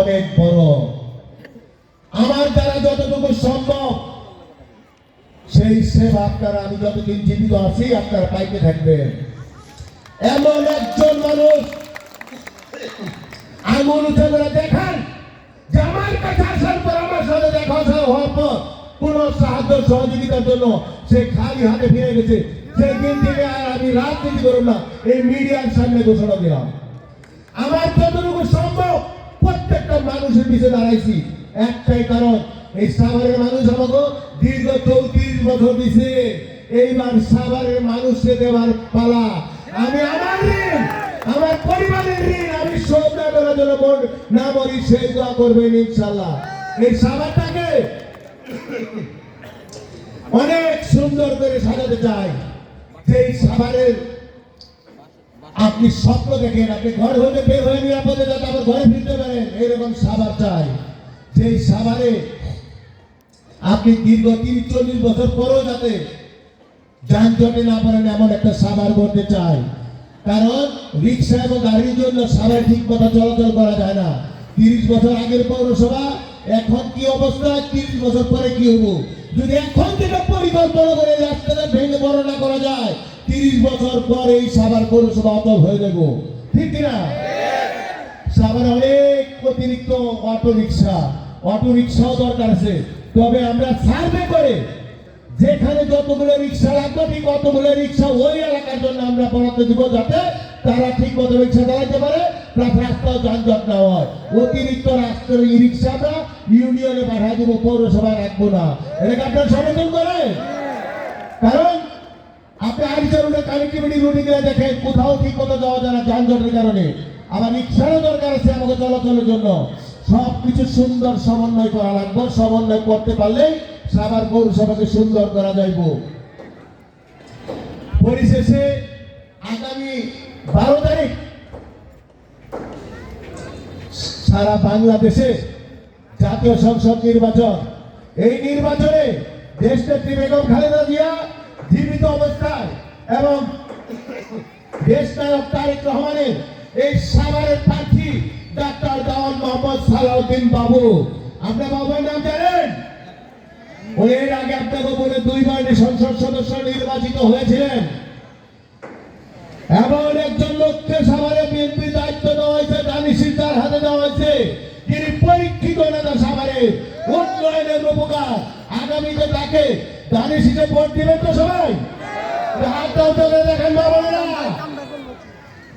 অনেক বড়। আমার দ্বারা যতটুকু সম্ভব সেই সেবা আপনারা, আমি যতদিন জীবিত আছি আপনারা পাইতে থাকবেন। এমন একজন মানুষ আঙুল উঠে করে দেখান যে আমার কাছে আসার পর, আমার সাথে দেখা হওয়ার পর কোন সাহায্য সহযোগিতার জন্য সে খালি হাতে ফিরে গেছে। সেই দিন থেকে আর আমি রাজনীতি করব না, এই মিডিয়ার সামনে ঘোষণা দিলাম। আমার যতটুকু সম্ভব প্রত্যেকটা মানুষের পিছনে দাঁড়াইছি, একটাই কারণ এই সাভারের মানুষ আমাকে দীর্ঘ 34 বছর দিছে। এইবার সাভারের মানুষকে দেওয়ার পালা। আমি আমার ঋণ, আমার পরিবারের ঋণ আমি শোধ না করার জন্য না মরি সেই দোয়া করবেন ইনশাল্লাহ। এই সাভারটাকে অনেক সুন্দর করে সাজাতে চাই। যেই সাভারের আপনি স্বপ্ন দেখেন, আপনি ঘর হতে বের হয়ে নিরাপদে যাতে আবার ঘরে ফিরতে পারেন, এরকম সাভার চাই। যেই সাভারে আপনি দীর্ঘ 30-40 বছর পরেও যাতে যানজটে না পারেন, এমন একটা সাভার করতে চাই। কারণ রিক্সা এবং গাড়ির জন্য সাভারে ঠিক মতো চলাচল করা যায় না। 30 বছর আগের পৌরসভা, এখন কি অবস্থা, 30 বছর পরে কি হবো। যদি এখন থেকে পরিকল্পনা করে রাস্তাটা ভেঙে বড় না করা যায়, 30 বছর পরে এই সাভার পৌরসভা অতল হয়ে যাবো, ঠিক কিনা? সাভারে অনেক অতিরিক্ত অটো রিক্সাও দরকার আছে। তবে আমরা সার্ভে করে যেখানে যতগুলো রিক্সা লাগবে ঠিক অতগুলো রিক্সা ওই এলাকার জন্য আমরা বরাদ্দ দিব, যাতে তারা ঠিক মতো রিক্সা চালাতে পারে, রাস্তাও যানজট না হয়। অতিরিক্ত রাস্তার ই রিক্সা আমরা ইউনিয়নে পাঠিয়ে দেবো, পৌরসভায় রাখবো না। এটাকে আপনার সমর্থন করে? কারণ আপনি আইনজরুলের কানেক্টিভিটি রুটিংয়ে দেখেন কোথাও ঠিক মতো যাওয়া যায় না যানজটের কারণে। আবার রিক্সারও দরকার আছে আমাকে চলাচলের জন্য। সবকিছু সুন্দর সমন্বয় করা লাগবে। সমন্বয় করতে পারলেই সাভার পৌরসভাকে সুন্দর করা যাইব। পরিশেষে আগামী 12 তারিখ সারা বাংলাদেশে জাতীয় সংসদ নির্বাচন। এই নির্বাচনে দেশনেত্রী বেগম খালেদা জিয়া জীবিত অবস্থায় এবং দেশ নায়ক তারেক রহমানের এই সাভারের প্রার্থী ডাক্তার দেওয়ান মোহাম্মদ সালাউদ্দিন বাবু। আপনার বাবার নাম জানেন? এর আগে আপনাকে বলে 2 বার সংসদ সদস্য নির্বাচিত হয়েছিলেন। এমন একজন লোককে সাভারে বিএনপি দায়িত্ব দেওয়া হয়েছে, দানিশি তার হাতে দেওয়া হয়েছে, তিনি পরীক্ষিত নেতা, সাভারে উন্নয়নের রূপকার। আগামীতে তাকে দানিশিতে ভোট দিবেন তো সবাই? হাতটাও তুলে দেখেন বাবারা।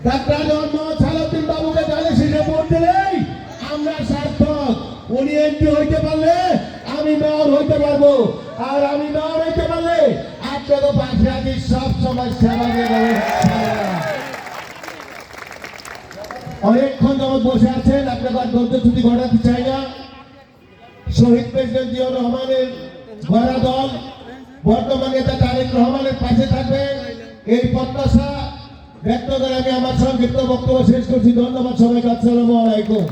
ডাক্তার দেওয়ান মোহাম্মদ সালাউদ্দিন বাবুকে দানিশিতে ভোট দিলেই আমরা সার্থক। উনি এমপি হইতে পারলে আমি মেয়র হইতে পারবো, আর আমি মেয়র হইতে পারলে আপনাকে পাশে আছি, সব সময় সেবা দেবে। অনেকক্ষণ যখন বসে আছেন, আপনাকে আর ধৈর্য ছুটি ঘটাতে চাই না। শহীদ প্রেসিডেন্ট জিয়াউর রহমানের গড়া দল বর্তমান নেতা তারেক রহমানের পাশে থাকবে, এই প্রত্যাশা ব্যক্ত করে আমি আমার সংক্ষিপ্ত বক্তব্য শেষ করছি। ধন্যবাদ সবাইকে। আসসালামু আলাইকুম।